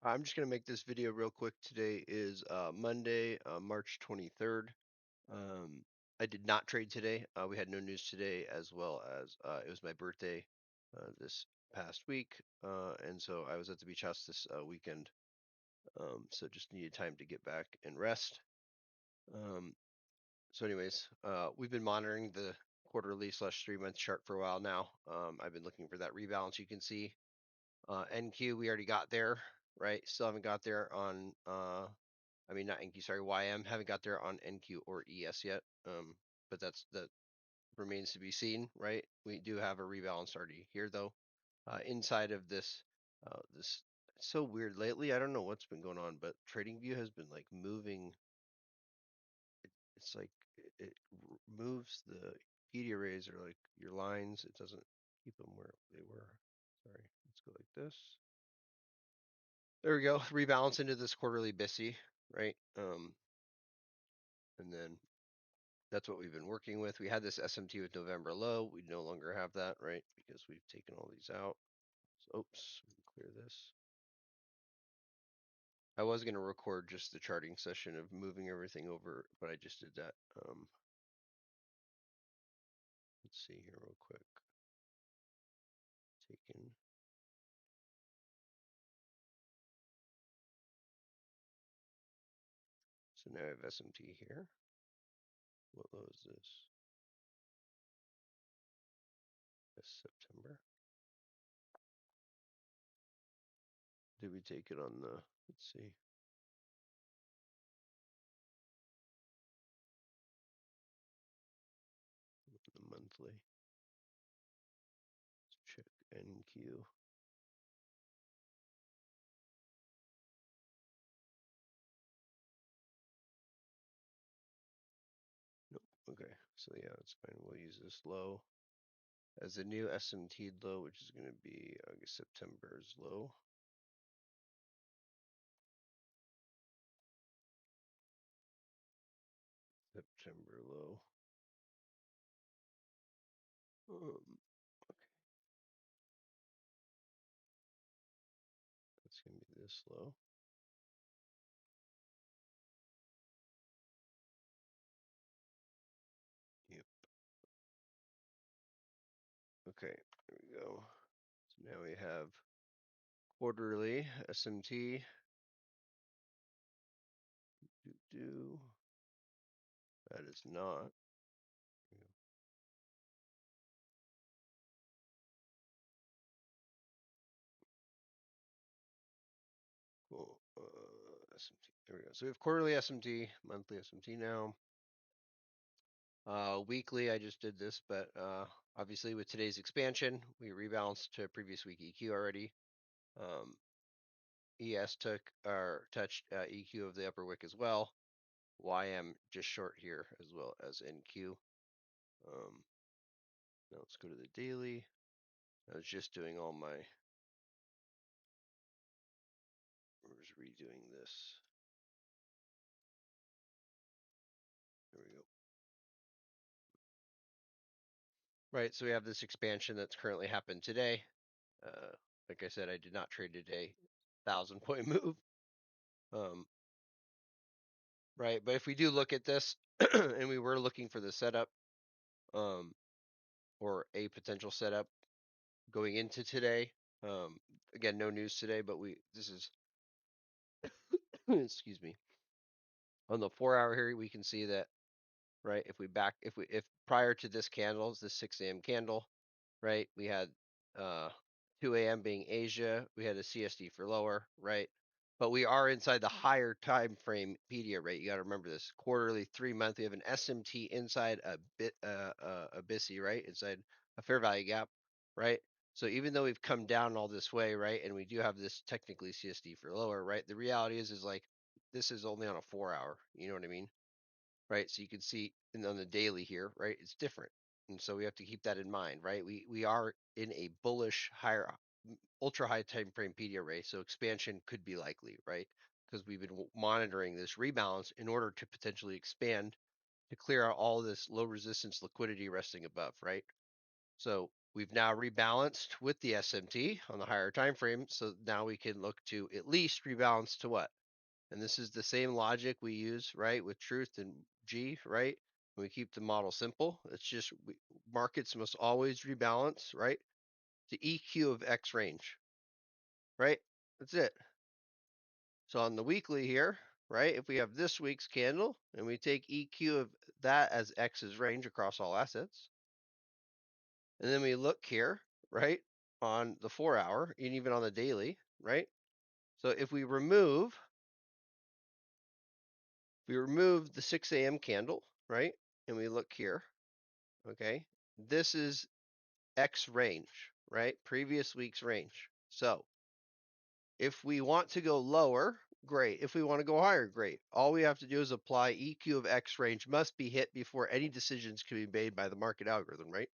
I'm just going to make this video real quick. Today is Monday, March 23rd. Um, I did not trade today. We had no news today, as well as it was my birthday this past week. And so I was at the beach house this weekend. So just needed time to get back and rest. Um, so, anyways, we've been monitoring the quarterly/3 month chart for a while now. I've been looking for that rebalance. You can see NQ, we already got there, right? Still haven't got there on, I mean, not NQ, sorry, YM. Haven't got there on NQ or ES yet. But that remains to be seen, right? We do have a rebalance already here, though. Inside of this, it's so weird lately. I don't know what's been going on, but TradingView has been like moving. It's like it moves the PD arrays or like your lines. It doesn't keep them where they were. Sorry, let's go like this. There we go. Rebalance into this quarterly BISI, right? And then that's what we've been working with. We had this SMT with November low. We no longer have that, right? Because we've taken all these out. So, oops, clear this. I was going to record just the charting session of moving everything over, but I just did that. Let's see here real quick. Taken. So now I have SMT here. What low is this? This September. Did we take it on the, let's see. The monthly. Let's check NQ. Nope. Okay. So yeah, that's fine. We'll use this low as a new SMT low, which is going to be August September's low. September low. Okay. That's going to be this low. Yep. Okay. There we go. So now we have quarterly SMT. Do. That is not. Cool. SMT. There we go. So we have quarterly SMT, monthly SMT now. Weekly, I just did this, but obviously with today's expansion, we rebalanced to previous week EQ already. ES took or touched EQ of the upper wick as well. YM just short here as well as NQ. Now let's go to the daily. I was just doing all my. I was redoing this. There we go. Right, so we have this expansion that's currently happened today. Like I said, I did not trade today. 1,000 point move. Right, but if we do look at this, and we were looking for the setup, um, or a potential setup going into today. Again, no news today, but this is excuse me. On the 4 hour here, we can see that, right? If prior to this candle, this 6 a.m. candle, right? We had 2 a.m. being Asia. We had a CSD for lower, right? But we are inside the higher time frame media rate. You got to remember this quarterly, 3 month. We have an SMT inside a BISI, right? Inside a fair value gap, right? So even though we've come down all this way, right, and we do have this technically CSD for lower, right? The reality is like this is only on a 4 hour. You know what I mean? Right? So you can see on the daily here, right? It's different. And so we have to keep that in mind, right? We are in a bullish higher ultra high time frame PD array, so expansion could be likely, right? Because we've been monitoring this rebalance in order to potentially expand to clear out all this low resistance liquidity resting above, right? So We've now rebalanced with the SMT on the higher time frame, so now we can look to at least rebalance to what? And this is the same logic we use, right, with truth and G, right? We keep the model simple. It's just markets must always rebalance, right? The EQ of X range, right? That's it. So on the weekly here, right, if we have this week's candle and we take EQ of that as X's range across all assets, and then we look here, right, on the 4 hour and even on the daily, right? So if we remove the 6 a.m. candle, right, and we look here, okay, this is X range, right? Previous week's range. So if we want to go lower, great. If we want to go higher, great. All we have to do is apply EQ of X range must be hit before any decisions can be made by the market algorithm, right?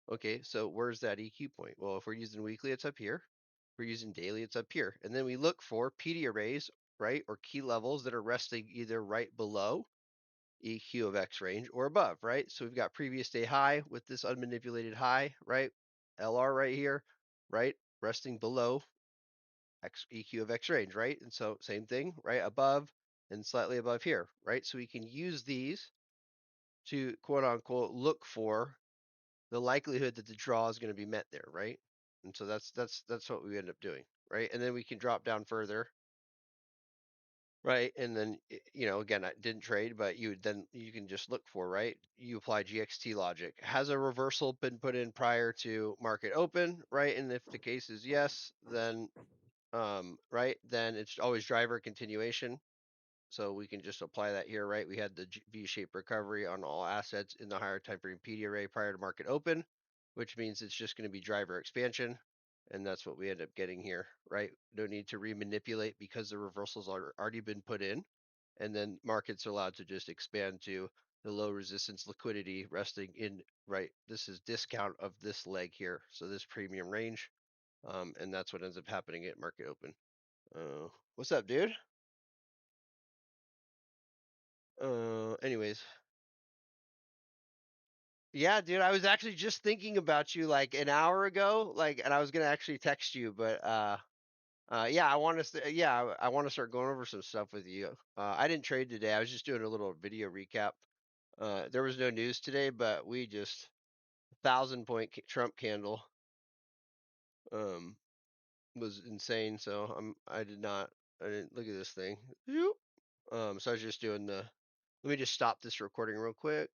Okay, so where's that EQ point? Well, if we're using weekly, it's up here. If we're using daily, it's up here. And then we look for PD arrays, right, or key levels that are resting either right below EQ of X range or above, right? So we've got previous day high with this unmanipulated high, right? LR right here, right? Resting below EQ of X range, right? And so same thing, right? Above and slightly above here, right? So we can use these to quote unquote look for the likelihood that the draw is going to be met there, right? And so that's what we end up doing, right? And then we can drop down further, right? And then again, I didn't trade, but you can just look for, right? You apply GXT logic. Has a reversal been put in prior to market open, right? And if the case is yes, then right, then it's always driver continuation. So we can just apply that here, right? We had the V-shaped recovery on all assets in the higher time frame PD array prior to market open, which means it's just going to be driver expansion. And that's what we end up getting here, right? No need to remanipulate because the reversals are already been put in. And then markets are allowed to just expand to the low resistance liquidity resting in, right? This is discount of this leg here. So this premium range. And that's what ends up happening at market open. What's up, dude? Anyways, yeah, dude, I was actually just thinking about you like an hour ago, like, and I was gonna actually text you, but yeah, I want to start going over some stuff with you. I didn't trade today. I was just doing a little video recap. There was no news today, but we just 1,000 point Trump candle um was insane. So I didn't look at this thing. So I was just doing the. Let me just stop this recording real quick.